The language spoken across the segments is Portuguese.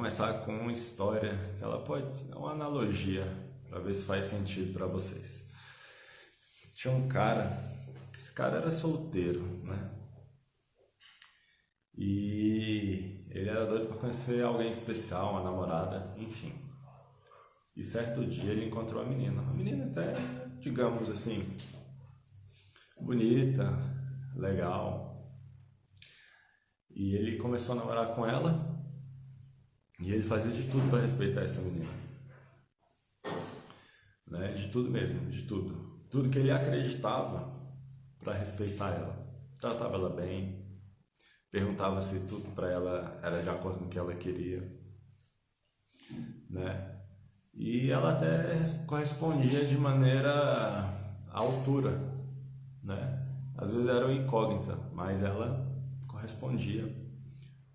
começar com uma história que ela pode ser uma analogia, para ver se faz sentido para vocês. Tinha um cara, esse cara era solteiro, né? E ele era doido para conhecer alguém especial, uma namorada, enfim. E certo dia ele encontrou a menina até, digamos assim, bonita, legal. E ele começou a namorar com ela e ele fazia de tudo para respeitar essa menina, né? De tudo mesmo, de tudo. Tudo que ele acreditava para respeitar ela. Tratava ela bem, perguntava se tudo para ela era de acordo com o que ela queria, né? E ela até correspondia de maneira à altura, né? Às vezes era uma incógnita, mas ela correspondia,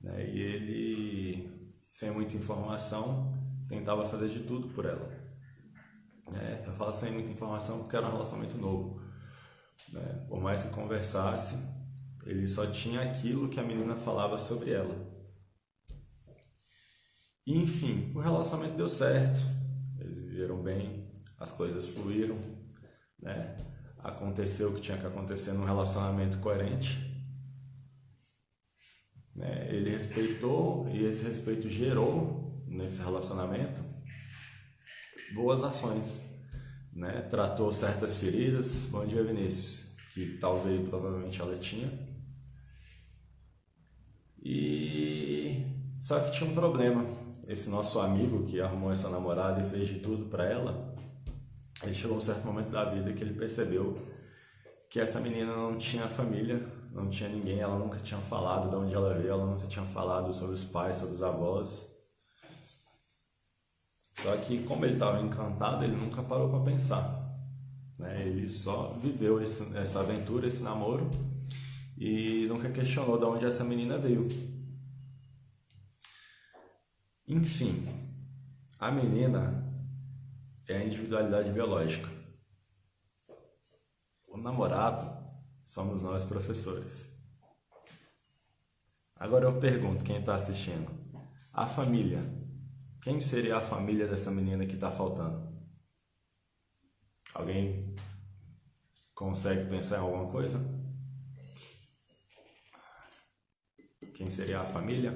né? E ele, sem muita informação, tentava fazer de tudo por ela, né? Eu falo sem muita informação porque era um relacionamento novo, né? Por mais que conversasse, ele só tinha aquilo que a menina falava sobre ela. E, enfim, o relacionamento deu certo, eles viveram bem, as coisas fluíram, né? Aconteceu o que tinha que acontecer num relacionamento coerente, né? Ele respeitou e esse respeito gerou nesse relacionamento boas ações, né? Tratou certas feridas, bom dia Vinícius, que talvez, provavelmente ela tinha. E só que tinha um problema. Esse nosso amigo que arrumou essa namorada e fez de tudo para ela, ele chegou a um certo momento da vida que ele percebeu que essa menina não tinha família, não tinha ninguém, ela nunca tinha falado de onde ela veio, ela nunca tinha falado sobre os pais, sobre os avós. Só que como ele estava encantado, ele nunca parou para pensar, né? Ele só viveu essa aventura, esse namoro, e nunca questionou de onde essa menina veio. Enfim, a menina é a individualidade biológica. O namorado somos nós, professores. Agora eu pergunto, quem está assistindo, a família, quem seria a família dessa menina que está faltando? Alguém consegue pensar em alguma coisa? Quem seria a família?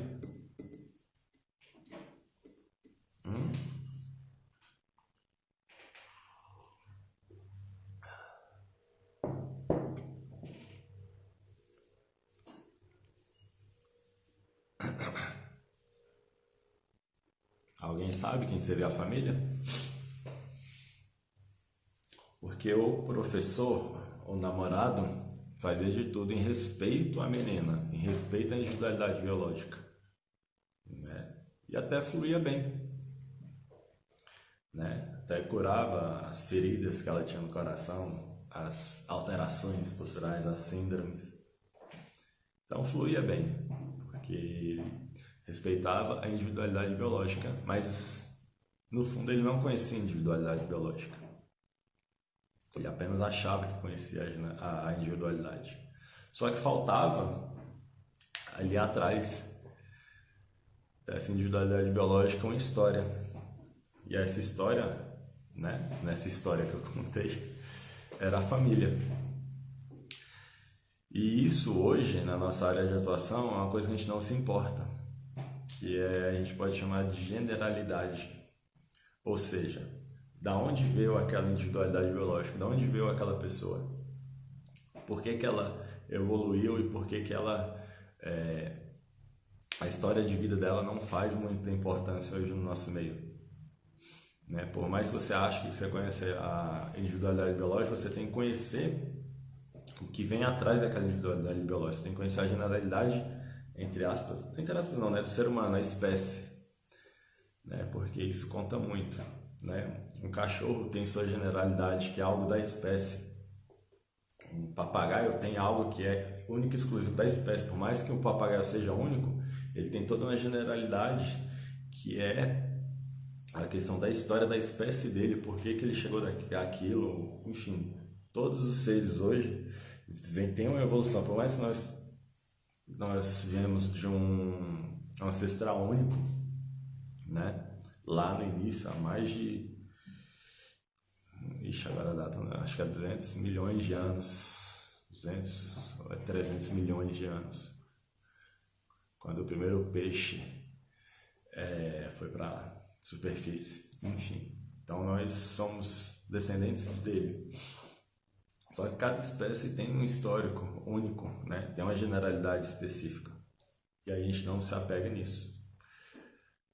Alguém sabe quem seria a família? Porque o professor, o namorado, fazia de tudo em respeito à menina, em respeito à individualidade biológica, né? E até fluía bem, né? Até curava as feridas que ela tinha no coração, as alterações posturais, as síndromes. Então fluía bem, porque respeitava a individualidade biológica, mas no fundo ele não conhecia a individualidade biológica. Ele apenas achava que conhecia a individualidade. Só que faltava ali atrás dessa individualidade biológica uma história. E essa história, né, nessa história que eu contei, era a família. E isso hoje, na nossa área de atuação, é uma coisa que a gente não se importa, que a gente pode chamar de generalidade. Ou seja, da onde veio aquela individualidade biológica, da onde veio aquela pessoa, por que ela evoluiu e por que ela, a história de vida dela não faz muita importância hoje no nosso meio, né? Por mais que você ache que você conhece a individualidade biológica, você tem que conhecer o que vem atrás daquela individualidade biológica, você tem que conhecer a generalidade, entre aspas não, né, do ser humano, a espécie, né? Porque isso conta muito, né? Um cachorro tem sua generalidade, que é algo da espécie. Um papagaio tem algo que é único e exclusivo da espécie. Por mais que o papagaio seja único, ele tem toda uma generalidade que é a questão da história da espécie dele, por que ele chegou daquilo, enfim. Todos os seres hoje têm uma evolução. Por mais que nós viemos de um ancestral único, né? Lá no início, há mais de... agora a data, né? Acho que há 200 milhões de anos, 200 ou 300 milhões de anos, quando o primeiro peixe foi para a superfície, enfim. Então nós somos descendentes dele. Só que cada espécie tem um histórico único, né? Tem uma generalidade específica. E aí a gente não se apega nisso.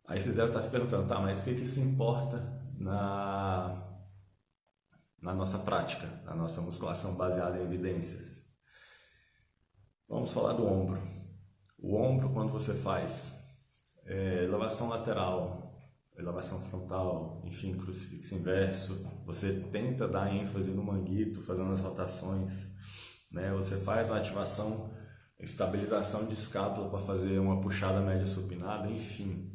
Aí vocês devem estar se perguntando, tá, mas o que isso importa na nossa prática, na nossa musculação baseada em evidências? Vamos falar do ombro. O ombro, quando você faz elevação lateral, elevação frontal, enfim, crucifixo inverso, você tenta dar ênfase no manguito, fazendo as rotações, né? Você faz a ativação, estabilização de escápula para fazer uma puxada média supinada, enfim.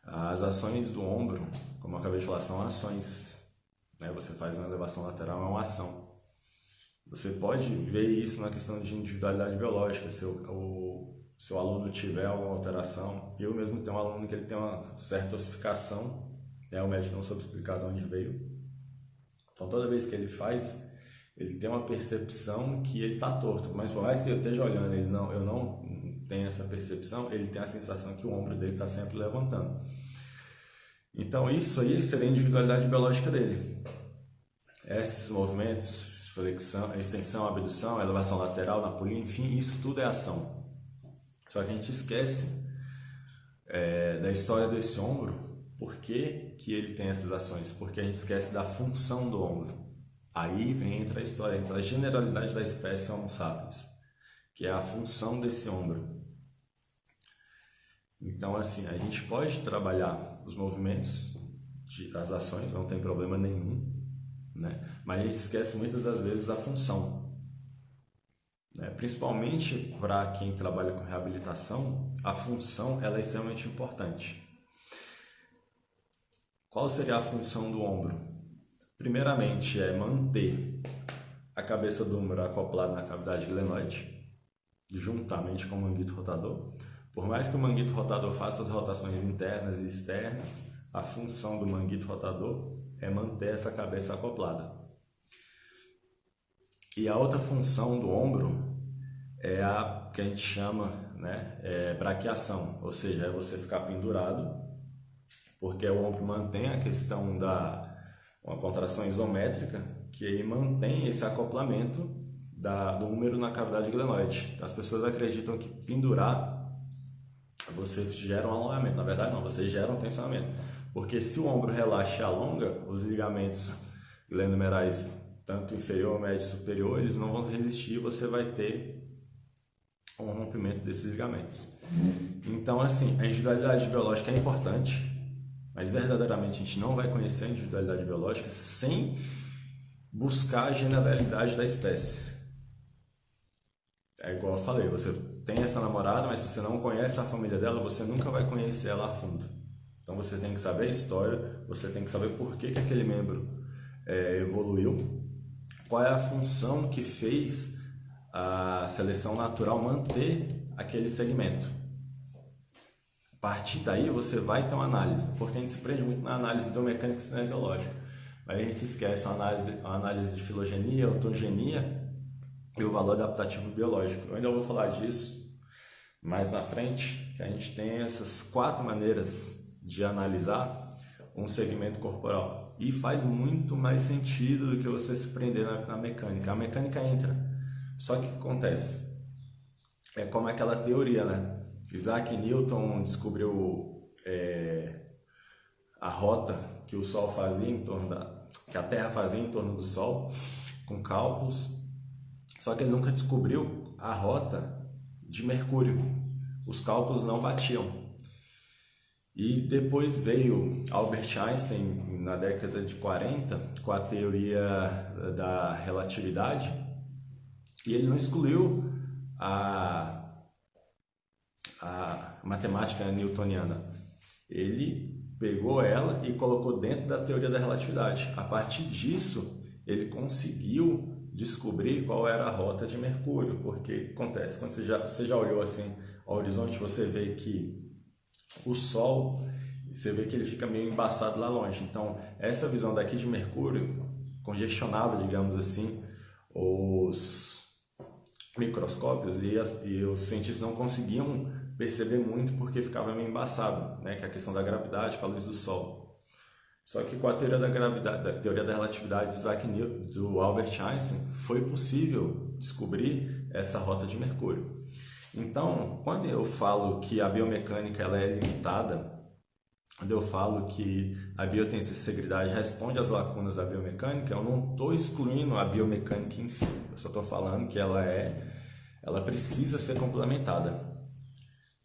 As ações do ombro, como eu acabei de falar, são ações, né? Você faz uma elevação lateral, é uma ação. Você pode ver isso na questão de individualidade biológica, se o aluno tiver alguma alteração. Eu mesmo tenho um aluno que ele tem uma certa ossificação, né? O médico não soube explicar de onde veio. Então toda vez que ele faz, ele tem uma percepção que ele está torto, mas por mais que eu esteja olhando, eu não tenho essa percepção, ele tem a sensação que o ombro dele está sempre levantando. Então isso aí seria a individualidade biológica dele. Esses movimentos, flexão, extensão, abdução, elevação lateral, napoleão, enfim, isso tudo é ação. Só que a gente esquece da história desse ombro. Por que ele tem essas ações? Porque a gente esquece da função do ombro. Aí entra a história, entra a generalidade da espécie Homo sapiens, que é a função desse ombro. Então, assim, a gente pode trabalhar os movimentos, as ações, não tem problema nenhum, né? Mas a gente esquece muitas das vezes da função, né? Principalmente para quem trabalha com reabilitação, a função ela é extremamente importante. Qual seria a função do ombro? Primeiramente é manter a cabeça do ombro acoplada na cavidade glenoide, juntamente com o manguito rotador. Por mais que o manguito rotador faça as rotações internas e externas, a função do manguito rotador é manter essa cabeça acoplada. E a outra função do ombro é a que a gente chama, né, braquiação, ou seja, é você ficar pendurado, porque o ombro mantém a questão uma contração isométrica, que aí mantém esse acoplamento do úmero na cavidade glenoide. As pessoas acreditam que pendurar você gera um alongamento. Na verdade não, você gera um tensionamento. Porque se o ombro relaxa e alonga, os ligamentos glenomerais, tanto inferior, médio e superior, eles não vão resistir e você vai ter um rompimento desses ligamentos. Então, assim, a individualidade biológica é importante, mas verdadeiramente a gente não vai conhecer a individualidade biológica sem buscar a generalidade da espécie. É igual eu falei, você tem essa namorada, mas se você não conhece a família dela, você nunca vai conhecer ela a fundo. Então você tem que saber a história, você tem que saber por que aquele membro evoluiu, qual é a função que fez a seleção natural manter aquele segmento. A partir daí você vai ter uma análise, porque a gente se prende muito na análise biomecânica e cinesiológica, mas a gente se esquece a análise de filogenia, autogenia e o valor adaptativo biológico. Eu ainda vou falar disso mais na frente, que a gente tem essas 4 maneiras de analisar um segmento corporal. E faz muito mais sentido do que você se prender na mecânica. A mecânica entra. Só que o que acontece? É como aquela teoria, né? Isaac Newton descobriu a rota que o Sol fazia em torno que a Terra fazia em torno do Sol, com cálculos. Só que ele nunca descobriu a rota de Mercúrio. Os cálculos não batiam. E depois veio Albert Einstein, na década de 40, com a teoria da relatividade, e ele não excluiu a matemática newtoniana. Ele pegou ela e colocou dentro da teoria da relatividade. A partir disso, ele conseguiu descobrir qual era a rota de Mercúrio, porque acontece, quando você já olhou assim ao horizonte, você vê que o Sol, você vê que ele fica meio embaçado lá longe. Então, essa visão daqui de Mercúrio congestionava, digamos assim, os microscópios e os cientistas não conseguiam perceber muito porque ficava meio embaçado, né? Que é a questão da gravidade com a luz do Sol. Só que com a teoria da gravidade, da teoria da relatividade de Isaac Newton, do Albert Einstein, foi possível descobrir essa rota de Mercúrio. Então, quando eu falo que a biomecânica ela é limitada, quando eu falo que a biointegridade responde às lacunas da biomecânica, eu não estou excluindo a biomecânica em si. Eu só estou falando que ela precisa ser complementada.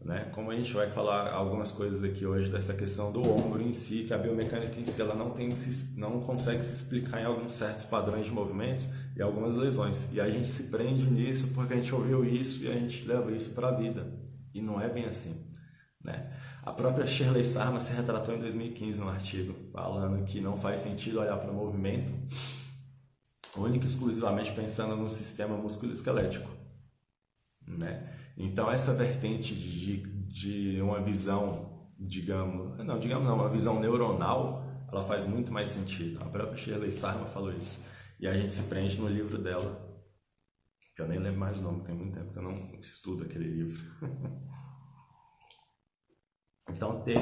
Né? Como a gente vai falar algumas coisas aqui hoje dessa questão do ombro em si, que a biomecânica em si ela não consegue se explicar em alguns certos padrões de movimentos e algumas lesões. E a gente se prende nisso porque a gente ouviu isso e a gente leva isso para a vida. E não é bem assim. Né? A própria Shirley Sarma se retratou em 2015 no artigo, falando que não faz sentido olhar para o movimento único e exclusivamente pensando no sistema musculoesquelético. Né? Então essa vertente de uma visão, uma visão neuronal, ela faz muito mais sentido. A própria Shirley Sarma falou isso. E a gente se prende no livro dela, que eu nem lembro mais o nome, tem muito tempo que eu não estudo aquele livro. Então ter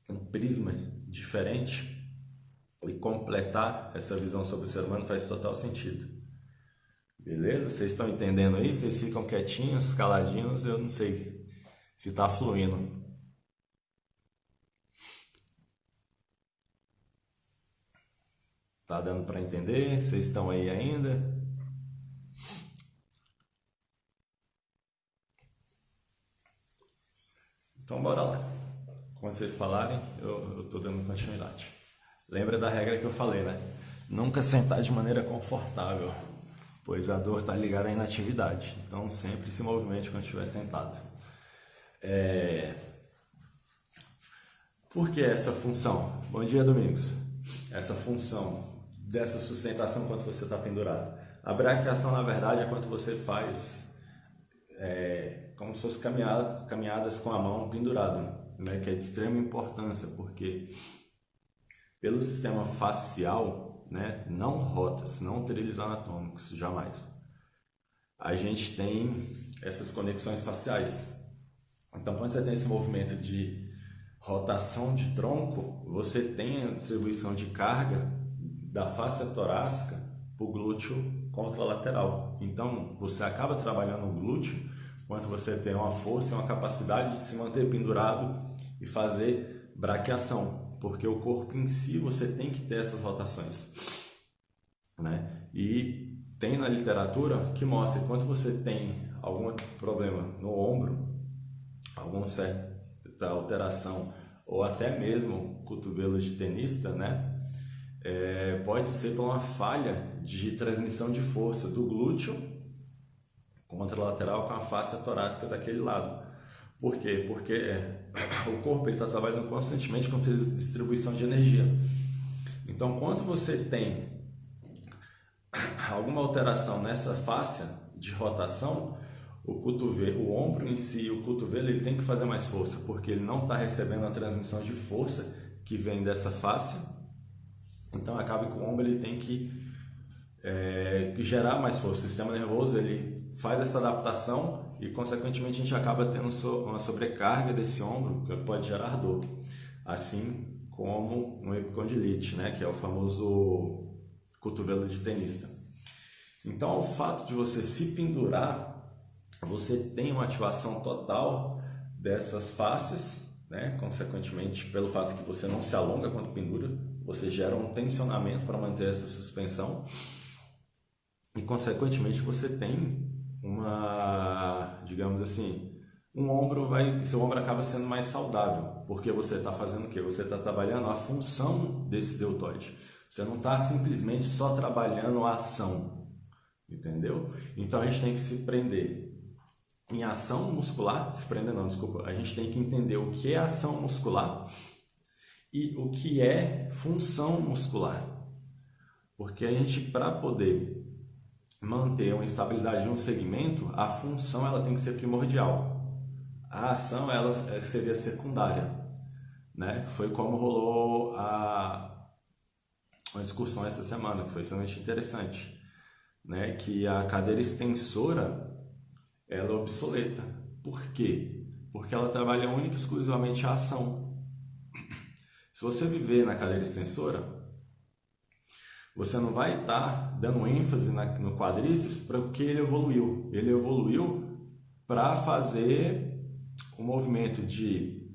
um prisma diferente e completar essa visão sobre o ser humano faz total sentido. Beleza? Vocês estão entendendo aí? Vocês ficam quietinhos, caladinhos, eu não sei se está fluindo. Tá dando para entender? Vocês estão aí ainda? Então bora lá. Quando vocês falarem, eu estou dando continuidade. Lembra da regra que eu falei, né? Nunca sentar de maneira confortável, pois a dor está ligada à inatividade. Então sempre se movimente quando estiver sentado. Por que essa função? Bom dia, Domingos. Essa função dessa sustentação enquanto você está pendurado. A braquiação, na verdade, é quando você faz como se fosse caminhadas com a mão pendurado, né? Que é de extrema importância, porque pelo sistema facial, né, não rotas, não trilhos anatômicos, jamais. A gente tem essas conexões faciais. Então, quando você tem esse movimento de rotação de tronco, você tem a distribuição de carga da face torácica para o glúteo contralateral. Então, você acaba trabalhando o glúteo quando você tem uma força e uma capacidade de se manter pendurado e fazer braquiação, porque o corpo em si você tem que ter essas rotações, né? E tem na literatura que mostra que quando você tem algum problema no ombro, alguma certa alteração, ou até mesmo cotovelo de tenista, né? Pode ser por uma falha de transmissão de força do glúteo contralateral com a face torácica daquele lado. Por quê? Porque o corpo está trabalhando constantemente com distribuição de energia. Então, quando você tem alguma alteração nessa face de rotação, o ombro em si, o cotovelo, ele tem que fazer mais força, porque ele não está recebendo a transmissão de força que vem dessa face. Então, acaba que o ombro ele tem que gerar mais força. O sistema nervoso ele faz essa adaptação e, consequentemente, a gente acaba tendo uma sobrecarga desse ombro que pode gerar dor, assim como um epicondilite, né, que é o famoso cotovelo de tenista. Então, o fato de você se pendurar, você tem uma ativação total dessas faces, né, consequentemente, pelo fato que você não se alonga quando pendura, você gera um tensionamento para manter essa suspensão e, consequentemente, você tem digamos assim, seu ombro acaba sendo mais saudável, porque você está fazendo o quê? Você está trabalhando a função desse deltoide. Você não está simplesmente só trabalhando a ação, entendeu? Então a gente tem que se prender em ação muscular, a gente tem que entender o que é ação muscular e o que é função muscular, porque a gente, para poder manter uma estabilidade de um segmento, a função ela tem que ser primordial. a ação ela seria secundária, né? Foi como rolou uma discussão essa semana, que foi extremamente interessante, né? Que a cadeira extensora ela é obsoleta. Por quê? Porque ela trabalha única e exclusivamente a ação. Se você viver na cadeira extensora, você não vai estar dando ênfase no quadríceps porque ele evoluiu. Ele evoluiu para fazer um movimento de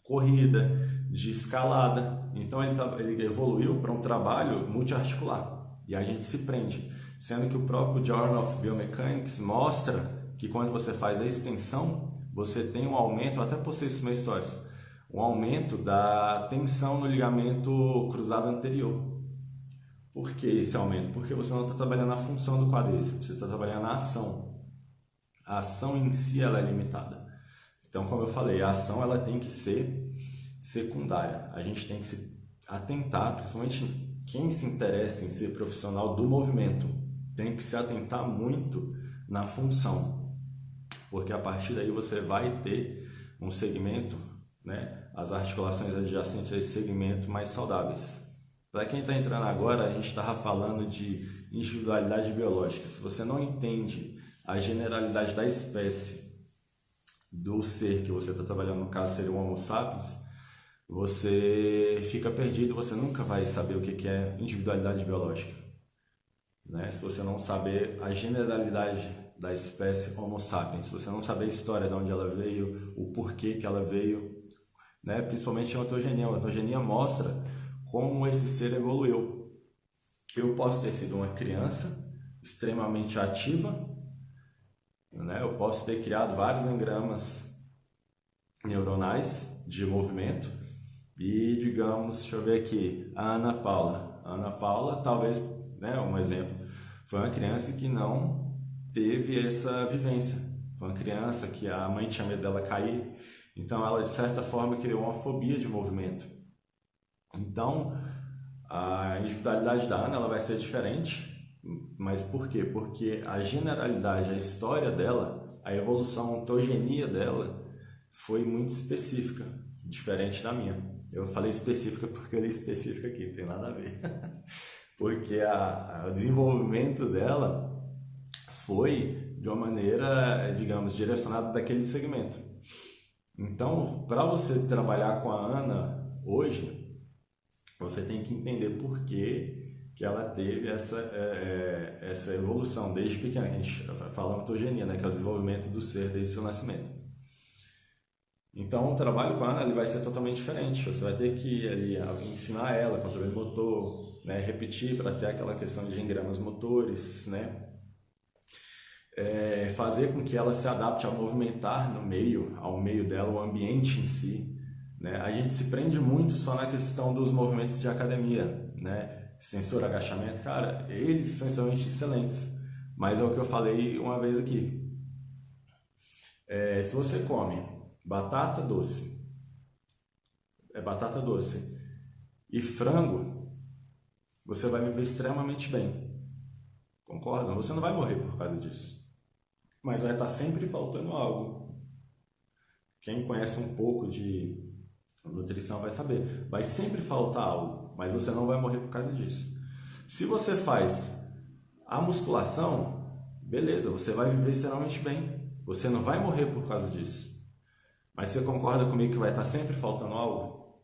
corrida, de escalada. Então ele evoluiu para um trabalho multiarticular. E a gente se prende. Sendo que o próprio Journal of Biomechanics mostra que quando você faz a extensão, você tem um aumento, até postei isso no meu stories, um aumento da tensão no ligamento cruzado anterior. Por que esse aumento? Porque você não está trabalhando a função do quadríceps, você está trabalhando a ação. A ação em si ela é limitada. Então, como eu falei, a ação ela tem que ser secundária. A gente tem que se atentar, principalmente quem se interessa em ser profissional do movimento, tem que se atentar muito na função. Porque a partir daí você vai ter um segmento, né, as articulações adjacentes a esse segmento mais saudáveis. Para quem está entrando agora, a gente estava falando de individualidade biológica. Se você não entende a generalidade da espécie do ser que você está trabalhando, no caso seria o Homo sapiens, você fica perdido, você nunca vai saber o que é individualidade biológica, né? Se você não saber a generalidade da espécie Homo sapiens, se você não saber a história de onde ela veio, o porquê que ela veio, né? Principalmente a ontogenia. A ontogenia mostra como esse ser evoluiu. Eu posso ter sido uma criança extremamente ativa, né? Eu posso ter criado vários engramas neuronais de movimento e, digamos, deixa eu ver aqui, a Ana Paula. A Ana Paula, talvez, né, um exemplo, foi uma criança que não teve essa vivência. Foi uma criança que a mãe tinha medo dela cair, então ela, de certa forma, criou uma fobia de movimento. Então, a individualidade da Ana ela vai ser diferente, mas por quê? Porque a generalidade, a história dela, a evolução, a ontogenia dela foi muito específica, diferente da minha. Eu falei específica porque eu li específica aqui, não tem nada a ver. Porque o desenvolvimento dela foi de uma maneira, digamos, direcionada daquele segmento. Então, para você trabalhar com a Ana hoje, você tem que entender por que ela teve essa evolução desde pequena. A gente fala ontogenia, né, que é o desenvolvimento do ser desde seu nascimento. Então, o trabalho com a Ana ele vai ser totalmente diferente. Você vai ter que ensinar ela controle motor, né, repetir para ter aquela questão de engramas motores, né, fazer com que ela se adapte ao movimentar no meio, ao meio dela, o ambiente em si. Né? A gente se prende muito só na questão dos movimentos de academia, né? Sensor, agachamento, cara, eles são extremamente excelentes. Mas é o que eu falei uma vez aqui. Se você come batata doce e frango, você vai viver extremamente bem. Concordam? Você não vai morrer por causa disso. Mas vai estar sempre faltando algo. Quem conhece um pouco de nutrição vai saber. Vai sempre faltar algo, mas você não vai morrer por causa disso. Se você faz a musculação, beleza, você vai viver extremamente bem. Você não vai morrer por causa disso. Mas você concorda comigo que vai estar sempre faltando algo?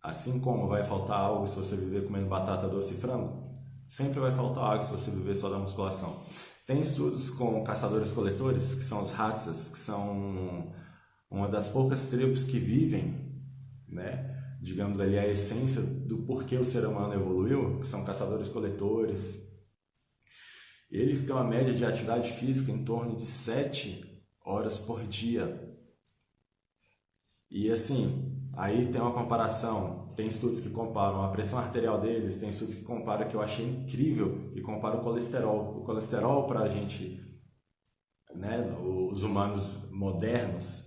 Assim como vai faltar algo se você viver comendo batata doce e frango, sempre vai faltar algo se você viver só da musculação. Tem estudos com caçadores-coletores, que são os Hatsas, que são uma das poucas tribos que vivem, né, digamos ali a essência do porquê o ser humano evoluiu, que são caçadores-coletores. Eles têm uma média de atividade física em torno de 7 horas por dia. E assim, aí tem uma comparação, tem estudos que comparam a pressão arterial deles, tem estudos que comparam, que eu achei incrível, e comparam o colesterol. O colesterol para a gente, né, os humanos modernos,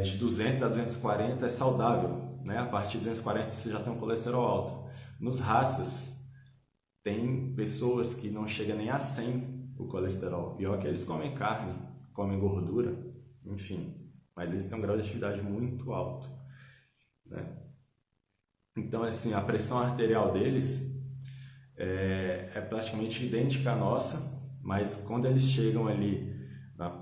de 200 a 240 é saudável, né? A partir de 240 você já tem um colesterol alto. Nos Hatsas, tem pessoas que não chegam nem a 100 o colesterol. Pior que eles comem carne, comem gordura, enfim, mas eles têm um grau de atividade muito alto, né? Então, assim, a pressão arterial deles é praticamente idêntica à nossa, mas quando eles chegam ali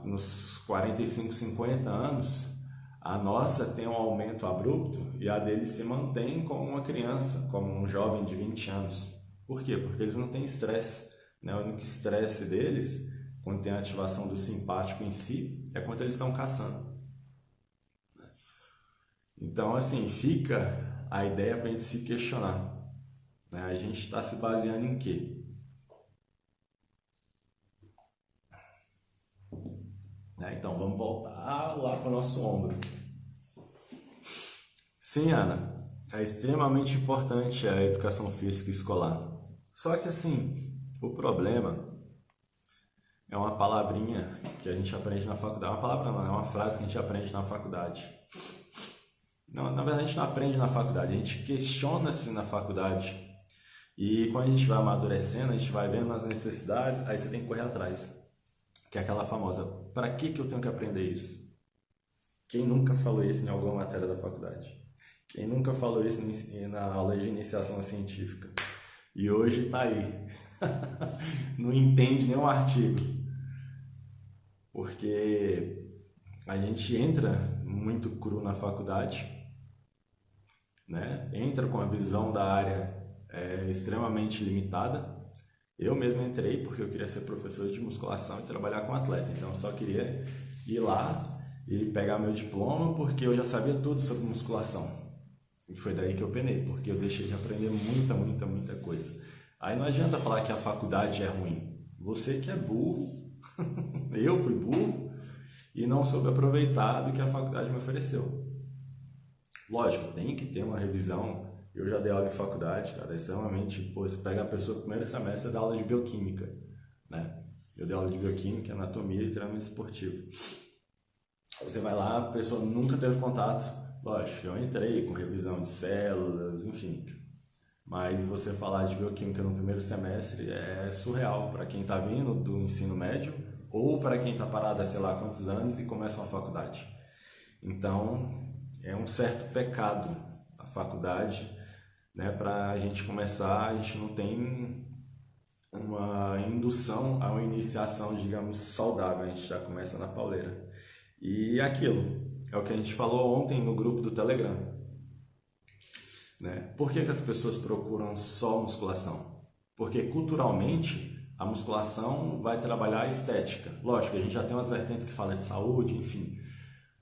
nos 45, 50 anos, a nossa tem um aumento abrupto e a deles se mantém como uma criança, como um jovem de 20 anos. Por quê? Porque eles não têm estresse, né? O único estresse deles, quando tem a ativação do simpático em si, é quando eles estão caçando. Então, assim, fica a ideia para a gente se questionar, né? A gente está se baseando em quê? Então, vamos voltar lá para o nosso ombro. Sim, Ana, é extremamente importante a educação física escolar. Só que, assim, o problema é uma palavrinha que a gente aprende na faculdade. Uma palavra não, é uma frase que a gente aprende na faculdade. Não, na verdade, a gente não aprende na faculdade, a gente questiona-se na faculdade. E quando a gente vai amadurecendo, a gente vai vendo as necessidades, aí você tem que correr atrás. Que é aquela famosa, para que eu tenho que aprender isso? Quem nunca falou isso em alguma matéria da faculdade? Quem nunca falou isso na aula de iniciação científica? E hoje está aí. Não entende nenhum artigo. Porque a gente entra muito cru na faculdade, né? Entra com a visão da área extremamente limitada. Eu mesmo entrei porque eu queria ser professor de musculação e trabalhar com atleta. Então eu só queria ir lá e pegar meu diploma porque eu já sabia tudo sobre musculação. E foi daí que eu penei, porque eu deixei de aprender muita coisa. Aí não adianta falar que a faculdade é ruim. Você que é burro, eu fui burro e não soube aproveitar do que a faculdade me ofereceu. Lógico, tem que ter uma revisão. Eu já dei aula em faculdade, cara, é extremamente... Pô, você pega a pessoa no primeiro semestre e dá aula de bioquímica, né? Eu dei aula de bioquímica, anatomia e treinamento esportivo. Você vai lá, a pessoa nunca teve contato. Lógico, eu entrei com revisão de células, enfim. Mas você falar de bioquímica no primeiro semestre é surreal para quem está vindo do ensino médio ou para quem está parado há sei lá quantos anos e começa uma faculdade. Então, é um certo pecado a faculdade, né? Para a gente começar, a gente não tem uma indução a uma iniciação, digamos, saudável, a gente já começa na pauleira. E aquilo, é o que a gente falou ontem no grupo do Telegram, né? Por que as pessoas procuram só musculação? Porque culturalmente a musculação vai trabalhar a estética. Lógico, a gente já tem umas vertentes que falam de saúde, enfim.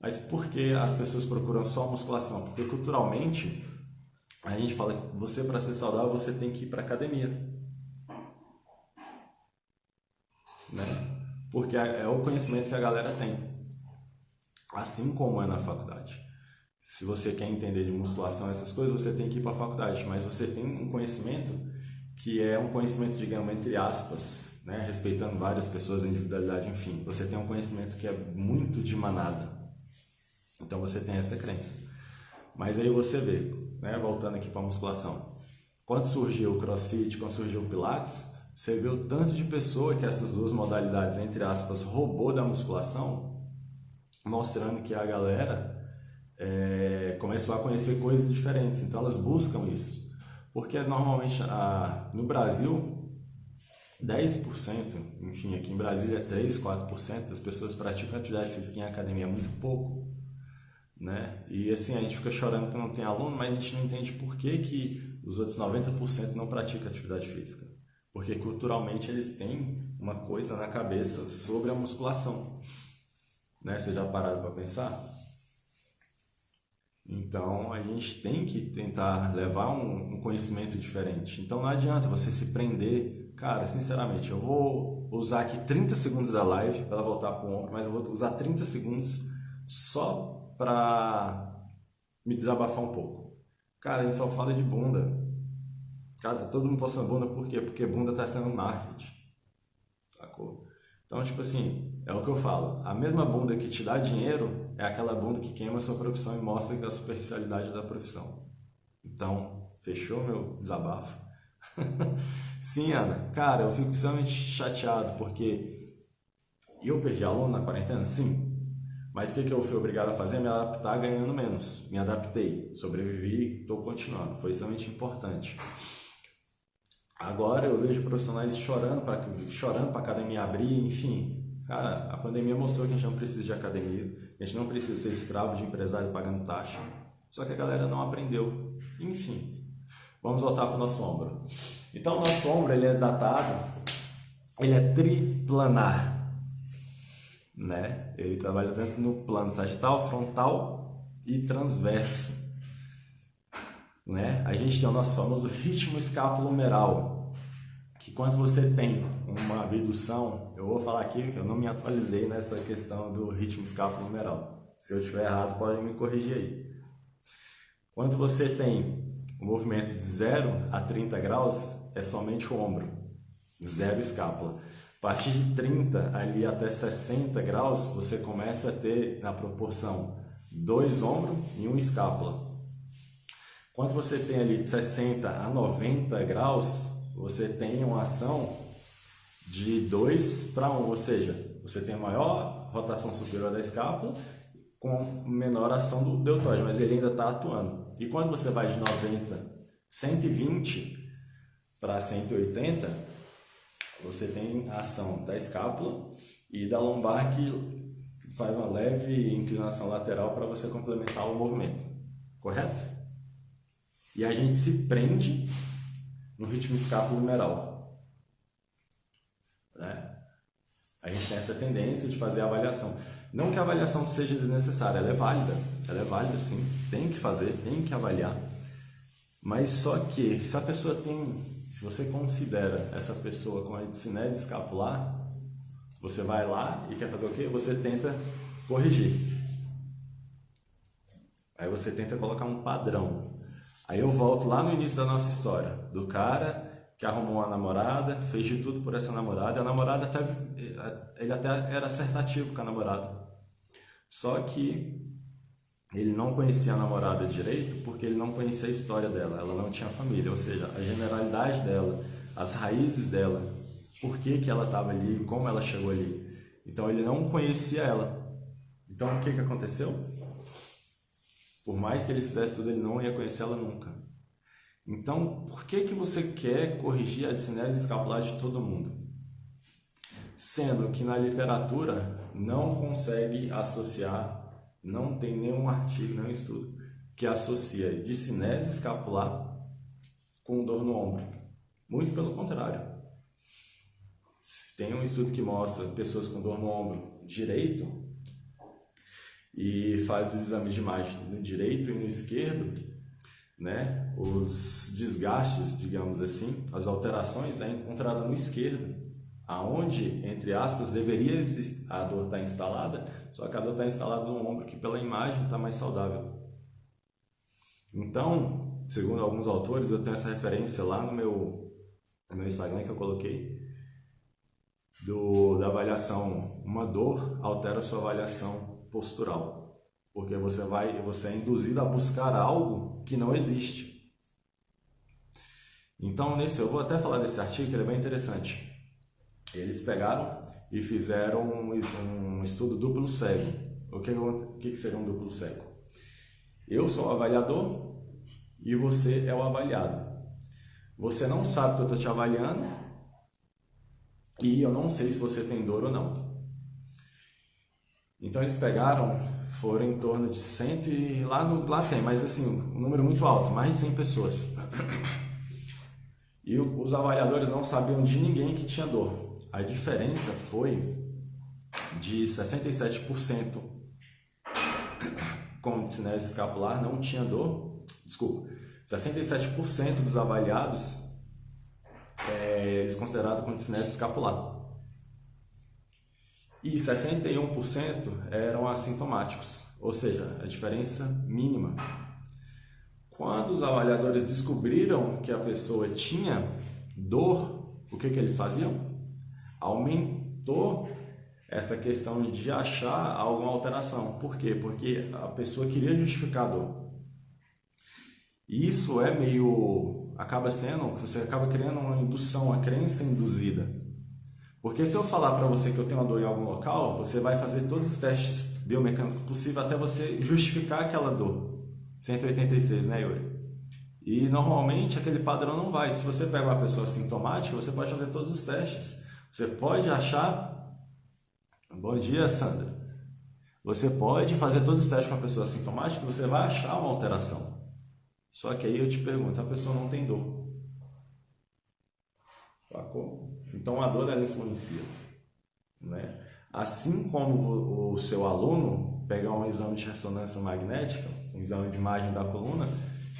Mas por que as pessoas procuram só musculação? Porque culturalmente a gente fala que você, para ser saudável, você tem que ir para academia, né? Porque é o conhecimento que a galera tem, assim como é na faculdade. Se você quer entender de musculação, essas coisas, você tem que ir para a faculdade, mas você tem um conhecimento que é um conhecimento, digamos, entre aspas, né? Respeitando várias pessoas, a individualidade, enfim. Você tem um conhecimento que é muito de manada. Então você tem essa crença. Mas aí você vê, né? Voltando aqui para a musculação. Quando surgiu o CrossFit, quando surgiu o Pilates, você vê o tanto de pessoa que essas duas modalidades, entre aspas, roubou da musculação, mostrando que a galera começou a conhecer coisas diferentes. Então elas buscam isso. Porque normalmente no Brasil, 10%, enfim, aqui em Brasília 3, 4% das pessoas praticam atividade física em academia, é muito pouco, né? E assim, a gente fica chorando que não tem aluno, mas a gente não entende por que os outros 90% não praticam atividade física. Porque culturalmente eles têm uma coisa na cabeça sobre a musculação, né? Vocês já pararam para pensar? Então a gente tem que tentar levar um conhecimento diferente. Então não adianta você se prender. Cara, sinceramente, eu vou usar aqui 30 segundos da live para ela voltar para o ombro, mas eu vou usar 30 segundos só para me desabafar um pouco. Cara, a gente só fala de bunda. Cara, tá todo mundo postando bunda, por quê? Porque bunda tá sendo marketing. Sacou? Então, tipo assim, é o que eu falo. A mesma bunda que te dá dinheiro é aquela bunda que queima a sua profissão e mostra a superficialidade da profissão. Então, fechou meu desabafo? Sim, Ana. Cara, eu fico extremamente chateado porque eu perdi aluno na quarentena, sim. Mas o que eu fui obrigado a fazer? Me adaptar ganhando menos. Me adaptei, sobrevivi, estou continuando. Foi extremamente importante. Agora eu vejo profissionais chorando para a academia abrir, enfim. Cara, a pandemia mostrou que a gente não precisa de academia, a gente não precisa ser escravo de empresário pagando taxa. Só que a galera não aprendeu. Enfim, vamos voltar para o nosso ombro. Então, o nosso ombro ele é datado, ele é triplanar, né? Ele trabalha tanto no plano sagital, frontal e transverso, né? A gente tem o nosso famoso ritmo escapulohumeral, que quando você tem uma abdução, eu vou falar aqui que eu não me atualizei nessa questão do ritmo escapulohumeral. Se eu estiver errado, pode me corrigir aí. Quando você tem um movimento de 0 a 30 graus, é somente o ombro, 0 escápula. A partir de 30 ali até 60 graus, você começa a ter na proporção 2 ombros e 1 escápula. Quando você tem ali de 60 a 90 graus, você tem uma ação de 2 para 1, ou seja, você tem maior rotação superior da escápula com menor ação do deltoide, mas ele ainda está atuando. E quando você vai de 90, 120 para 180, você tem a ação da escápula e da lombar que faz uma leve inclinação lateral para você complementar o movimento, correto? E a gente se prende no ritmo escapulo-humeral, né? A gente tem essa tendência de fazer a avaliação. Não que a avaliação seja desnecessária, ela é válida sim, tem que fazer, tem que avaliar. Mas só que se a pessoa se você considera essa pessoa com a discinese escapular, você vai lá e quer fazer o quê? Você tenta corrigir. Aí você tenta colocar um padrão. Aí eu volto lá no início da nossa história, do cara que arrumou uma namorada, fez de tudo por essa namorada, e a namorada ele até era acertativo com a namorada. Só que ele não conhecia a namorada direito porque ele não conhecia a história dela, ela não tinha família, ou seja, a generalidade dela, as raízes dela, por que ela estava ali, como ela chegou ali. Então ele não conhecia ela. Então o que aconteceu? Por mais que ele fizesse tudo, ele não ia conhecer ela nunca. Então, por que você quer corrigir a discinese escapular de todo mundo? Sendo que na literatura não consegue associar, não tem nenhum artigo, nenhum estudo que associa discinese escapular com dor no ombro. Muito pelo contrário. Tem um estudo que mostra pessoas com dor no ombro direito e faz os exames de imagem no direito e no esquerdo, né? Os desgastes, digamos assim, as alterações é encontrada no esquerdo, aonde, entre aspas, deveria existir, a dor está instalada, só que a dor está instalada no ombro que pela imagem está mais saudável. Então, segundo alguns autores, eu tenho essa referência lá no meu Instagram que eu coloquei, da avaliação, uma dor altera a sua avaliação postural, porque você é induzido a buscar algo que não existe. Então, eu vou até falar desse artigo, que ele é bem interessante. Eles pegaram e fizeram um estudo duplo cego. O que seria um duplo cego? Eu sou o avaliador e você é o avaliado. Você não sabe que eu estou te avaliando e eu não sei se você tem dor ou não. Então eles pegaram, foram em torno de 100 e lá tem, mas assim, um número muito alto, mais de 100 pessoas. E os avaliadores não sabiam de ninguém que tinha dor. A diferença foi de 67% com discinese escapular não tinha dor. Desculpa, 67% dos avaliados eles considerados com discinese escapular. E 61% eram assintomáticos, ou seja, a diferença mínima. Quando os avaliadores descobriram que a pessoa tinha dor, o que eles faziam? Aumentou essa questão de achar alguma alteração. Por quê? Porque a pessoa queria justificar a dor. E isso é meio acaba sendo que você acaba criando uma indução, uma crença induzida. Porque se eu falar para você que eu tenho uma dor em algum local, você vai fazer todos os testes biomecânicos possíveis até você justificar aquela dor. 186, né, Yuri? E normalmente aquele padrão não vai. Se você pega uma pessoa sintomática, você pode fazer todos os testes. Você pode achar... Bom dia, Sandra. Você pode fazer todos os testes com a pessoa sintomática e você vai achar uma alteração. Só que aí eu te pergunto, a pessoa não tem dor. Sacou? Então a dor ela influencia, né? Assim como o seu aluno pegar um exame de ressonância magnética, um exame de imagem da coluna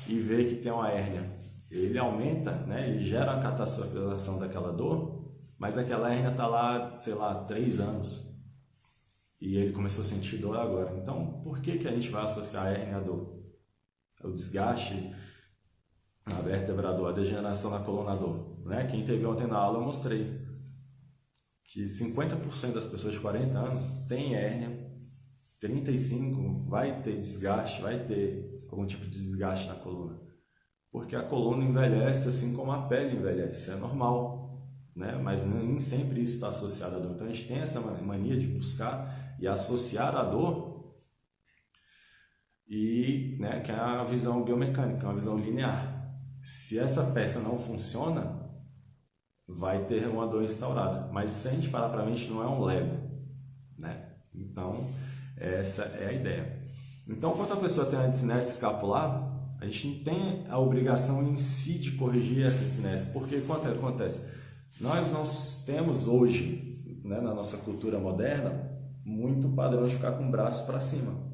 e ver que tem uma hérnia, ele aumenta, né? Ele gera a catastrofização daquela dor, mas aquela hérnia está lá, sei lá, 3 anos e ele começou a sentir dor agora. Então, por que que a gente vai associar a hérnia à dor? O desgaste na vértebra, a dor, a degeneração na coluna, a dor, né? Quem teve ontem na aula eu mostrei que 50% das pessoas de 40 anos têm hérnia, 35% vai ter desgaste, vai ter algum tipo de desgaste na coluna. Porque a coluna envelhece assim como a pele envelhece, é normal, né? Mas nem sempre isso está associado à dor. Então a gente tem essa mania de buscar e associar a dor, e, né, que é a visão biomecânica, uma visão linear. Se essa peça não funciona, vai ter uma dor instaurada. Mas se a gente parar para a mente, não é um Lego, né? Então, essa é a ideia. Então, quando a pessoa tem uma discinese escapular, a gente não tem a obrigação em si de corrigir essa discinese. Porque o que acontece? Nós não temos hoje, né, na nossa cultura moderna, muito padrão de ficar com o braço para cima.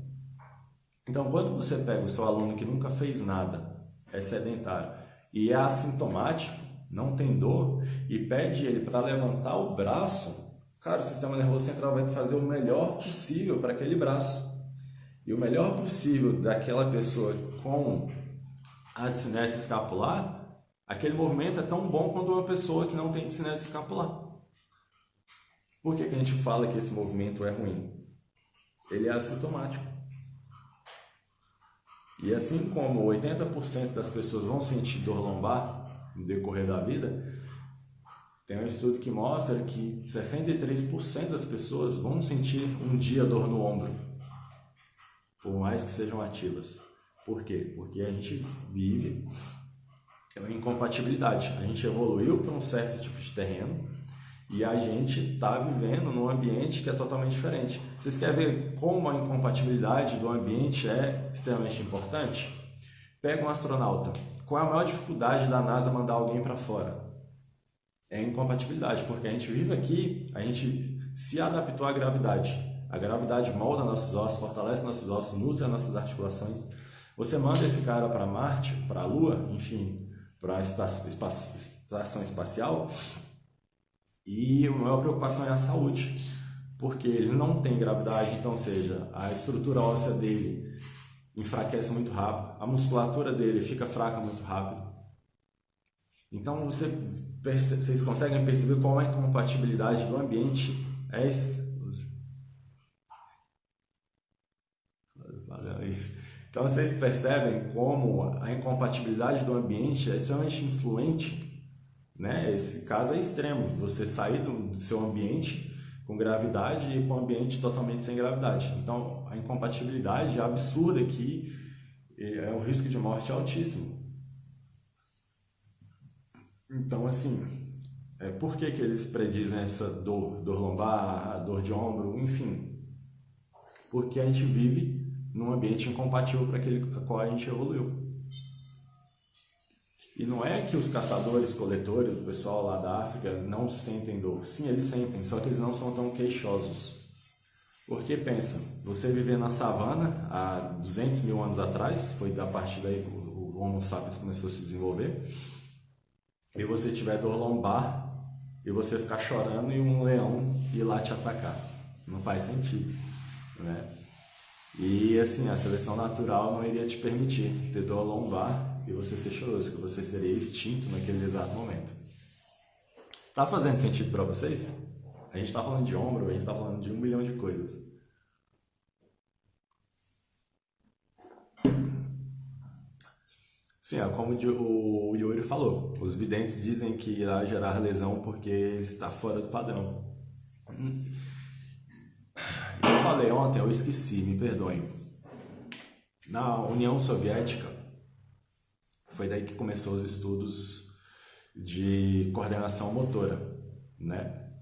Então, quando você pega o seu aluno que nunca fez nada, é sedentário e é assintomático, não tem dor, e pede ele para levantar o braço, cara, o sistema nervoso central vai fazer o melhor possível para aquele braço. E o melhor possível daquela pessoa com a discinese escapular, aquele movimento é tão bom quanto uma pessoa que não tem discinese escapular. Por que que a gente fala que esse movimento é ruim? Ele é assintomático. E assim como 80% das pessoas vão sentir dor lombar no decorrer da vida, tem um estudo que mostra que 63% das pessoas vão sentir um dia dor no ombro, por mais que sejam ativas. Por quê? Porque a gente vive uma incompatibilidade. A gente evoluiu para um certo tipo de terreno e a gente está vivendo num ambiente que é totalmente diferente. Vocês querem ver como a incompatibilidade do ambiente é extremamente importante? Pega um astronauta. Qual é a maior dificuldade da NASA mandar alguém para fora? É a incompatibilidade, porque a gente vive aqui, a gente se adaptou à gravidade. A gravidade molda nossos ossos, fortalece nossos ossos, nutre as nossas articulações. Você manda esse cara para Marte, para a Lua, enfim, para a estação espacial, e a maior preocupação é a saúde, porque ele não tem gravidade, então, ou seja, a estrutura óssea dele enfraquece muito rápido, a musculatura dele fica fraca muito rápido. Então, vocês conseguem perceber qual é a incompatibilidade do ambiente? Então, vocês percebem como a incompatibilidade do ambiente é extremamente influente, né? Esse caso é extremo, você sair do seu ambiente com gravidade e ir para um ambiente totalmente sem gravidade. Então, a incompatibilidade é absurda aqui, é um risco de morte altíssimo. Então, assim, por que que eles predizem essa dor lombar, dor de ombro, enfim? Porque a gente vive num ambiente incompatível para aquele a qual a gente evoluiu. E não é que os caçadores, coletores, o pessoal lá da África não sentem dor. Sim, eles sentem, só que eles não são tão queixosos. Porque pensa, você viver na savana há 200 mil anos atrás, foi da partir daí que o Homo sapiens começou a se desenvolver, e você tiver dor lombar e você ficar chorando e um leão ir lá te atacar. Não faz sentido, né? E assim, a seleção natural não iria te permitir ter dor lombar e você ser choroso, que você seria extinto naquele exato momento. Tá fazendo sentido para vocês? A gente tá falando de ombro, a gente tá falando de 1 bilhão de coisas. Sim, é como o Yuri falou. Os videntes dizem que irá gerar lesão porque ele está fora do padrão. Eu falei ontem, eu esqueci, me perdoem. Na União Soviética, foi daí que começou os estudos de coordenação motora, né?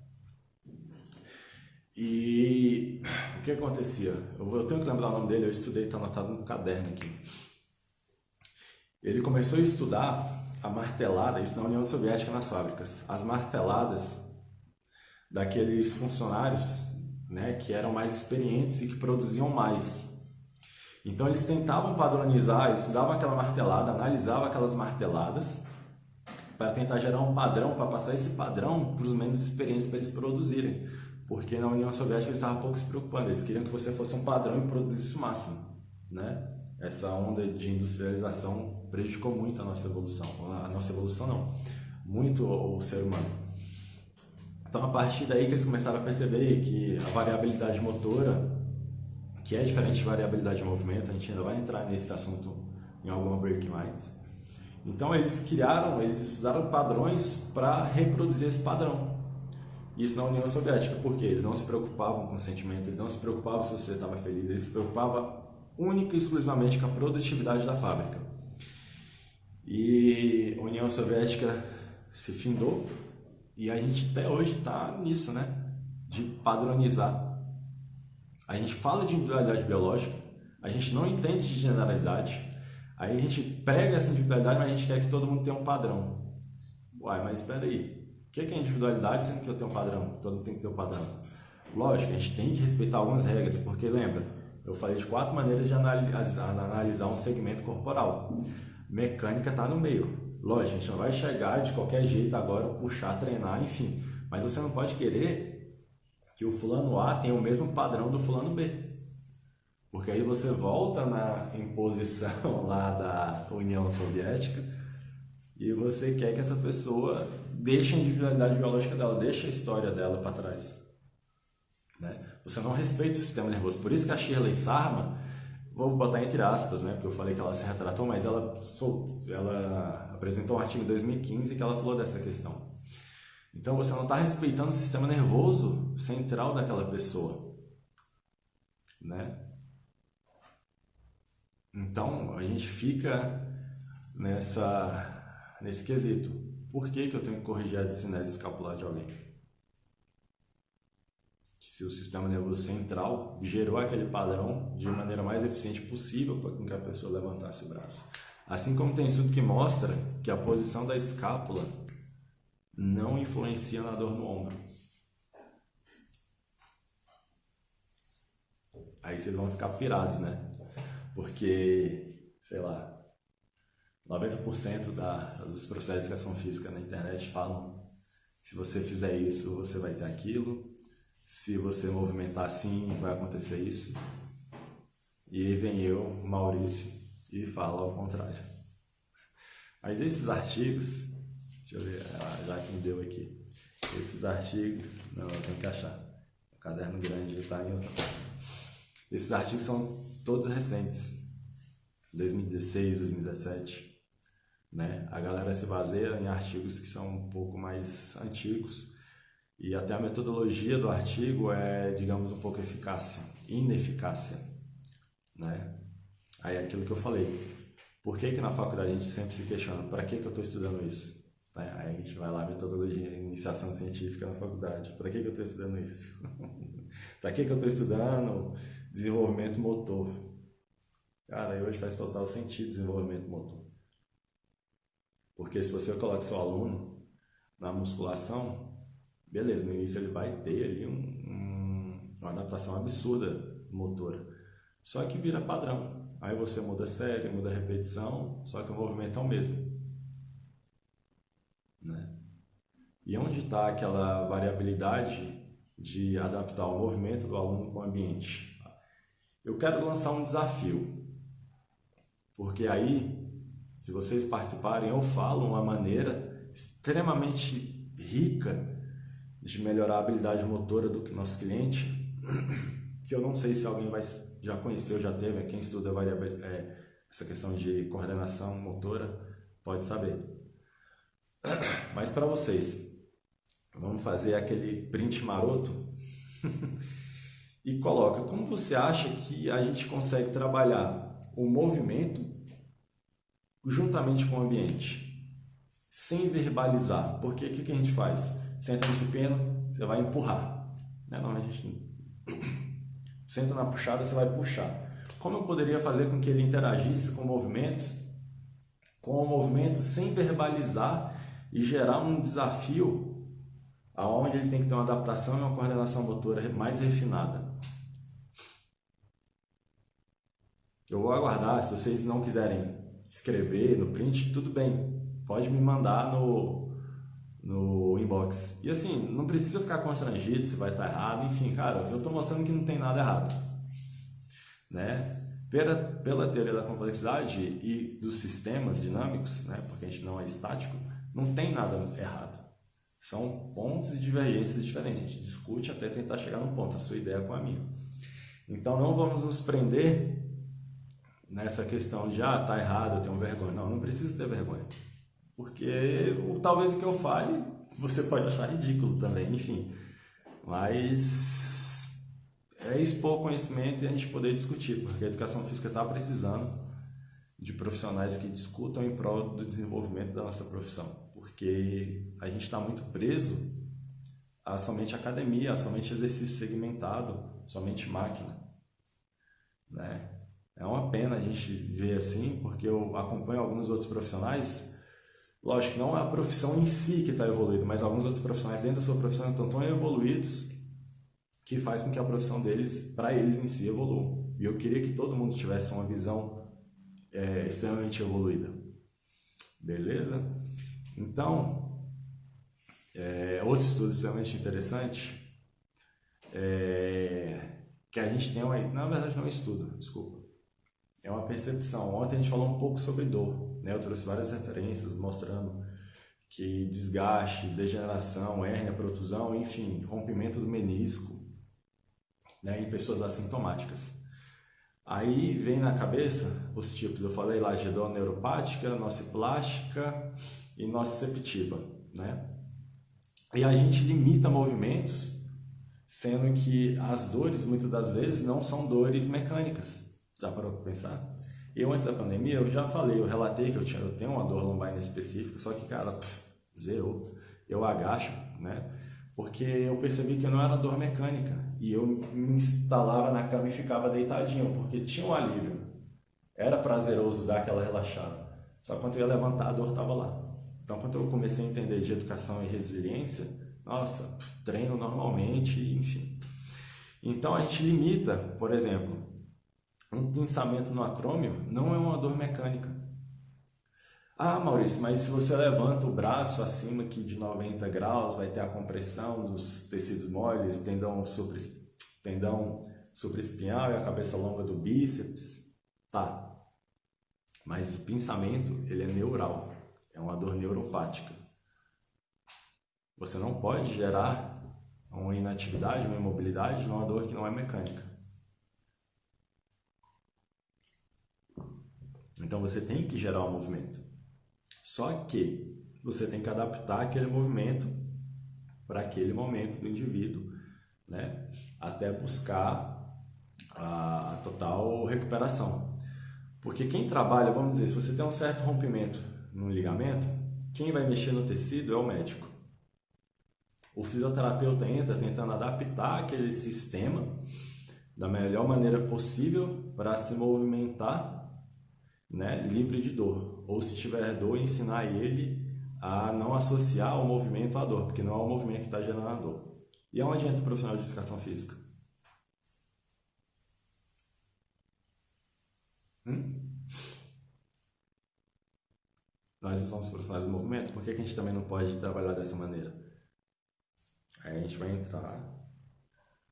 E o que acontecia? Eu tenho que lembrar o nome dele, eu estudei, está anotado no caderno aqui. Ele começou a estudar a martelada, isso na União Soviética nas fábricas, as marteladas daqueles funcionários, né, que eram mais experientes e que produziam mais. Então eles tentavam padronizar, estudavam aquela martelada, analisavam aquelas marteladas para tentar gerar um padrão, para passar esse padrão para os menos experientes para eles produzirem. Porque na União Soviética eles estavam pouco se preocupando, eles queriam que você fosse um padrão e produzisse o máximo, né? Essa onda de industrialização prejudicou muito a nossa evolução. A nossa evolução não, muito o ser humano. Então a partir daí que eles começaram a perceber que a variabilidade motora, que é diferente de variabilidade de movimento, a gente ainda vai entrar nesse assunto em alguma break mais. Então eles estudaram padrões para reproduzir esse padrão. Isso na União Soviética, porque eles não se preocupavam com sentimentos, eles não se preocupavam se você estava feliz, eles se preocupavam única e exclusivamente com a produtividade da fábrica. E a União Soviética se findou e a gente até hoje está nisso, né? De padronizar. A gente fala de individualidade biológica, a gente não entende de generalidade, aí a gente prega essa individualidade, mas a gente quer que todo mundo tenha um padrão. Uai, mas espera aí. O que é individualidade sendo que eu tenho um padrão? Todo mundo tem que ter um padrão. Lógico, a gente tem que respeitar algumas regras, porque lembra, eu falei de 4 maneiras de analisar um segmento corporal. Mecânica está no meio. Lógico, a gente não vai chegar de qualquer jeito agora, puxar, treinar, enfim. Mas você não pode querer que o fulano A tenha o mesmo padrão do fulano B. Porque aí você volta na imposição lá da União Soviética e você quer que essa pessoa deixe a individualidade biológica dela, deixe a história dela para trás. Né? Você não respeita o sistema nervoso. Por isso que a Shirley Sarma, vou botar entre aspas, né, porque eu falei que ela se retratou, mas ela apresentou um artigo em 2015 que ela falou dessa questão. Então você não está respeitando o sistema nervoso central daquela pessoa. Né? Então a gente fica nesse quesito. Por que eu tenho que corrigir a discinese escapular de alguém? Se o sistema nervoso central gerou aquele padrão de maneira mais eficiente possível para que a pessoa levantasse o braço. Assim como tem estudo que mostra que a posição da escápula não influencia na dor no ombro. Aí vocês vão ficar pirados, né? Porque, sei lá, 90% dos professores de educação física na internet falam que se você fizer isso, você vai ter aquilo. Se você movimentar assim, vai acontecer isso. E aí vem eu, Maurício, e falo ao contrário. Mas esses artigos, deixa eu ver, já que me deu aqui. Esses artigos, não, eu tenho que achar. O caderno grande está em outra parte. Esses artigos são todos recentes, 2016, 2017. Né? A galera se baseia em artigos que são um pouco mais antigos e até a metodologia do artigo é, digamos, um pouco ineficácia. Né? Aí é aquilo que eu falei. Por que na faculdade a gente sempre se questiona, para que eu estou estudando isso? Né? Aí a gente vai lá, metodologia, iniciação científica na faculdade. Para que eu estou estudando isso? Para que eu estou estudando desenvolvimento motor? Cara, aí hoje faz total sentido desenvolvimento motor. Porque se você coloca seu aluno na musculação, beleza, no início ele vai ter ali uma adaptação absurda motora. Só que vira padrão. Aí você muda a série, muda a repetição, só que o movimento é o mesmo. Né? E onde está aquela variabilidade de adaptar o movimento do aluno com o ambiente? Eu quero lançar um desafio. Porque aí, se vocês participarem, eu falo uma maneira extremamente rica de melhorar a habilidade motora do nosso cliente, que eu não sei se alguém já conheceu, já teve, quem estuda essa questão de coordenação motora, pode saber. Mas para vocês, vamos fazer aquele print maroto e coloca como você acha que a gente consegue trabalhar o movimento juntamente com o ambiente, sem verbalizar. Porque o que a gente faz? Senta no supino, você vai empurrar. Não, a gente senta na puxada, você vai puxar. Como eu poderia fazer com que ele interagisse com o movimento sem verbalizar e gerar um desafio aonde ele tem que ter uma adaptação e uma coordenação motora mais refinada? Eu vou aguardar. Se vocês não quiserem escrever no print, tudo bem, pode me mandar no inbox. E assim, não precisa ficar constrangido se vai estar errado, enfim, cara, eu estou mostrando que não tem nada errado, né? Pela teoria da complexidade e dos sistemas dinâmicos, né? Porque a gente não é estático, não tem nada errado. São pontos e divergências diferentes. A gente discute até tentar chegar num ponto, a sua ideia com a minha. Então não vamos nos prender nessa questão de, tá errado, eu tenho vergonha. Não precisa ter vergonha. Porque talvez o que eu fale você pode achar ridículo também, enfim. Mas é expor conhecimento e a gente poder discutir, porque a educação física está precisando de profissionais que discutam em prol do desenvolvimento da nossa profissão, porque a gente está muito preso a somente academia, a somente exercício segmentado, somente máquina, né? É uma pena a gente ver assim, porque eu acompanho alguns outros profissionais. Lógico que não é a profissão em si que está evoluindo, mas alguns outros profissionais dentro da sua profissão estão tão evoluídos que faz com que a profissão deles, para eles em si, evolua. E eu queria que todo mundo tivesse uma visão extremamente evoluída. Beleza? Então, outro estudo extremamente interessante que a gente tem na verdade não é um estudo, desculpa. É uma percepção. Ontem a gente falou um pouco sobre dor, né? Eu trouxe várias referências mostrando que desgaste, degeneração, hérnia, protusão, enfim, rompimento do menisco, né, em pessoas assintomáticas. Aí vem na cabeça os tipos, eu falei lá de dor neuropática, nociplástica e nociceptiva, né? E a gente limita movimentos, sendo que as dores muitas das vezes não são dores mecânicas. Já parou para pensar? Eu, antes da pandemia, eu já falei, eu relatei que eu tenho uma dor lombar específica, só que, cara, zerou. Eu agacho, né? Porque eu percebi que não era dor mecânica. E eu me instalava na cama e ficava deitadinho, porque tinha um alívio. Era prazeroso dar aquela relaxada. Só que quando eu ia levantar, a dor estava lá. Então, quando eu comecei a entender de educação e resiliência, nossa, treino normalmente, enfim. Então, a gente limita, por exemplo, um pinçamento no acrômio não é uma dor mecânica. Maurício, mas se você levanta o braço acima aqui de 90 graus, vai ter a compressão dos tecidos moles, tendão supraespinhal e a cabeça longa do bíceps. Tá. Mas o pinçamento, ele é neural. É uma dor neuropática. Você não pode gerar uma inatividade, uma imobilidade numa dor que não é mecânica. Então você tem que gerar um movimento. Só que você tem que adaptar aquele movimento para aquele momento do indivíduo, né? Até buscar a total recuperação. Porque quem trabalha, vamos dizer, se você tem um certo rompimento no ligamento, quem vai mexer no tecido é o médico. O fisioterapeuta entra tentando adaptar aquele sistema da melhor maneira possível para se movimentar, né, livre de dor, ou se tiver dor, ensinar ele a não associar o movimento à dor, porque não é o movimento que está gerando a dor. E aonde entra o profissional de educação física? Nós não somos profissionais do movimento, por que a gente também não pode trabalhar dessa maneira? Aí a gente vai entrar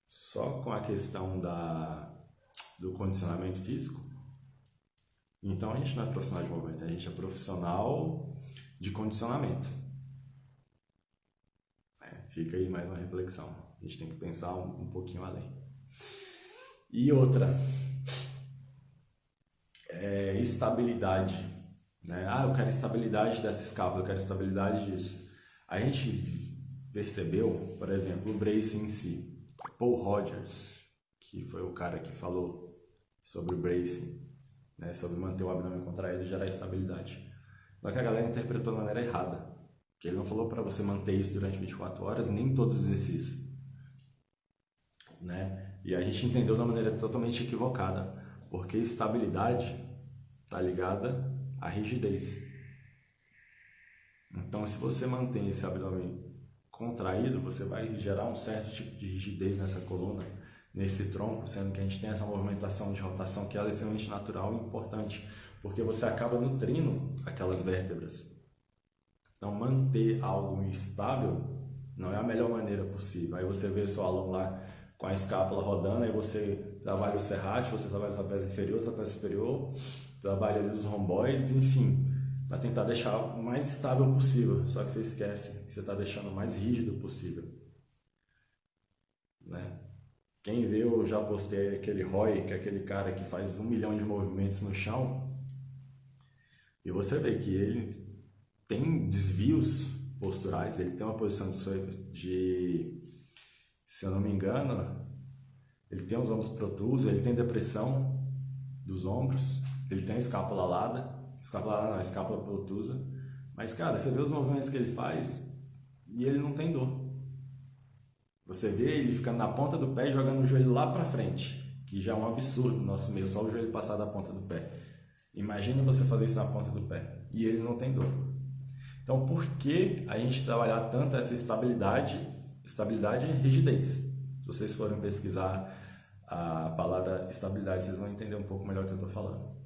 só com a questão do condicionamento físico. Então a gente não é profissional de movimento, a gente é profissional de condicionamento. Fica aí mais uma reflexão. A gente tem que pensar um pouquinho além. E outra, estabilidade, né? Ah, eu quero estabilidade dessa escápula, eu quero estabilidade disso. A gente percebeu, por exemplo, o brace em si. Paul Rogers, que foi o cara que falou sobre o bracing, né? Sobre manter o abdômen contraído e gerar estabilidade. Só que a galera interpretou de maneira errada. Que ele não falou para você manter isso durante 24 horas, nem todos os exercícios, né? E a gente entendeu de uma maneira totalmente equivocada, porque estabilidade está ligada à rigidez. Então, se você mantém esse abdômen contraído, você vai gerar um certo tipo de rigidez nessa coluna, nesse tronco, sendo que a gente tem essa movimentação de rotação que ela é extremamente natural e importante, porque você acaba nutrindo aquelas vértebras. Então, manter algo estável não é a melhor maneira possível. Aí você vê seu aluno lá com a escápula rodando, aí você trabalha o serrátil, você trabalha o trapézio inferior, o trapézio superior, trabalha ali os romboides, enfim, para tentar deixar o mais estável possível. Só que você esquece que você está deixando o mais rígido possível, né? Quem vê, eu já postei aquele Roy, que é aquele cara que faz 1 milhão de movimentos no chão, e você vê que ele tem desvios posturais, ele tem uma posição de, se eu não me engano, ele tem os ombros protusos, ele tem depressão dos ombros, ele tem a escápula alada, a escápula protusa, mas cara, você vê os movimentos que ele faz e ele não tem dor. Você vê ele ficando na ponta do pé e jogando o joelho lá pra frente, que já é um absurdo no nosso meio, só o joelho passar da ponta do pé. Imagina você fazer isso na ponta do pé e ele não tem dor. Então, por que a gente trabalhar tanto essa estabilidade e rigidez? Se vocês forem pesquisar a palavra estabilidade, vocês vão entender um pouco melhor o que eu estou falando.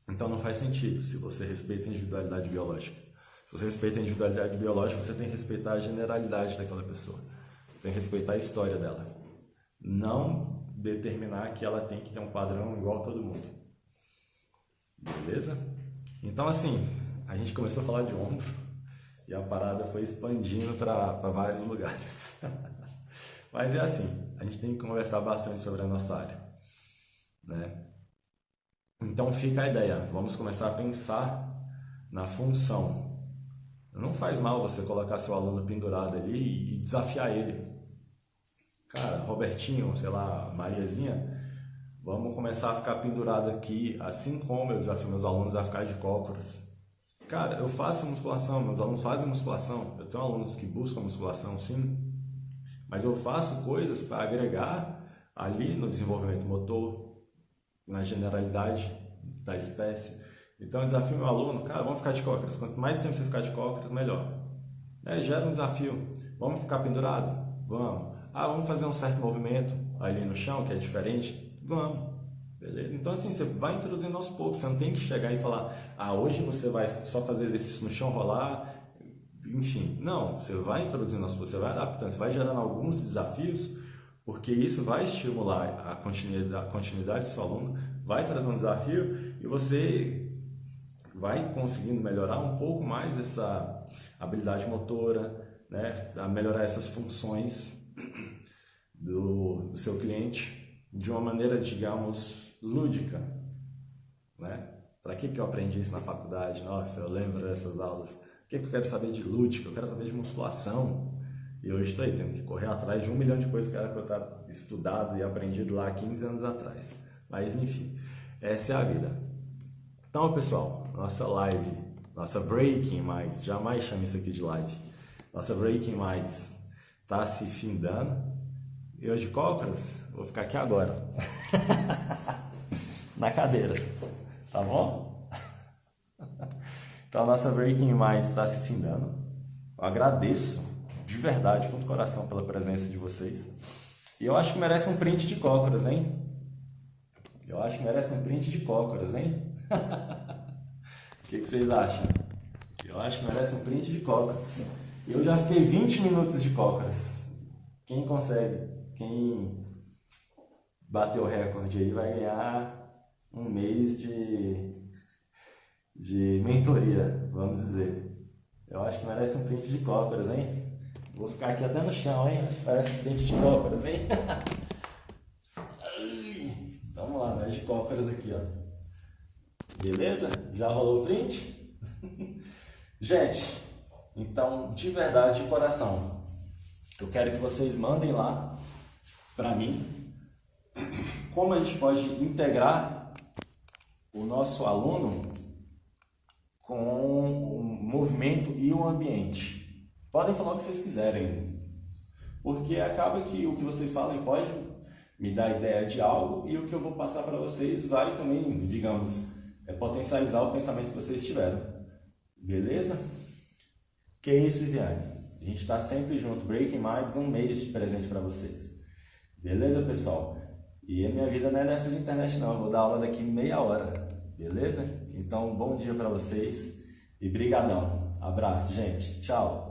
Então, não faz sentido se você respeita a individualidade biológica. Se você respeita a individualidade biológica, você tem que respeitar a generalidade daquela pessoa. Você tem que respeitar a história dela. Não determinar que ela tem que ter um padrão igual a todo mundo. Beleza? Então, assim, a gente começou a falar de ombro e a parada foi expandindo para vários lugares. Mas é assim, a gente tem que conversar bastante sobre a nossa área, né? Então fica a ideia, vamos começar a pensar na função. Não faz mal você colocar seu aluno pendurado ali e desafiar ele. Cara, Robertinho, sei lá, Mariazinha, vamos começar a ficar pendurado aqui, assim como eu desafio meus alunos a ficar de cócoras. Cara, eu faço musculação, meus alunos fazem musculação, eu tenho alunos que buscam musculação, sim, mas eu faço coisas para agregar ali no desenvolvimento motor, na generalidade da espécie. Então eu desafio meu aluno, cara, vamos ficar de cócoras, quanto mais tempo você ficar de cócoras, melhor. Gera um desafio, vamos ficar pendurado? Vamos. Ah, vamos fazer um certo movimento ali no chão, que é diferente? Vamos. Beleza? Então assim, você vai introduzindo aos poucos, você não tem que chegar e falar, hoje você vai só fazer exercício no chão, rolar, enfim. Não, você vai introduzindo aos poucos, você vai adaptando, você vai gerando alguns desafios, porque isso vai estimular a continuidade do seu aluno, vai trazer um desafio e você vai conseguindo melhorar um pouco mais essa habilidade motora, né? A melhorar essas funções do seu cliente de uma maneira, digamos, lúdica, né? Para que eu aprendi isso na faculdade? Nossa, eu lembro dessas aulas. O que eu quero saber de lúdico? Eu quero saber de musculação. E hoje estou aí, tendo que correr atrás de 1 milhão de coisas que era para eu estar estudado e aprendido lá 15 anos atrás. Mas enfim, essa é a vida. Então, pessoal, nossa live, nossa Breaking Mais, jamais chame isso aqui de live. Nossa Breaking Mais está se findando. Eu de cócoras, vou ficar aqui agora. Na cadeira, tá bom? Então a nossa Breaking Mais está se findando. Eu agradeço de verdade, fundo do coração, pela presença de vocês. E eu acho que merece um print de cócoras, hein? Eu acho que merece um print de cócoras, hein? O que vocês acham? Eu acho que merece um print de cócoras. Eu já fiquei 20 minutos de cócoras. Quem consegue? Quem bater o recorde aí vai ganhar um mês de mentoria, vamos dizer. Eu acho que merece um print de cócoras, hein? Vou ficar aqui até no chão, hein? Parece um print de cócoras, hein? Vamos lá, mais de cócoras aqui, ó. Beleza? Já rolou o print? Gente, então, de verdade, de coração, eu quero que vocês mandem lá para mim como a gente pode integrar o nosso aluno com o movimento e o ambiente. Podem falar o que vocês quiserem, porque acaba que o que vocês falam pode me dar ideia de algo e o que eu vou passar para vocês vai também, digamos, potencializar o pensamento que vocês tiveram. Beleza? Que é isso, Viviane? A gente está sempre junto. Breaking Minds, um mês de presente para vocês. Beleza, pessoal? E a minha vida não é nessa de internet não. Eu vou dar aula daqui meia hora. Beleza? Então, bom dia para vocês e brigadão. Abraço, gente. Tchau.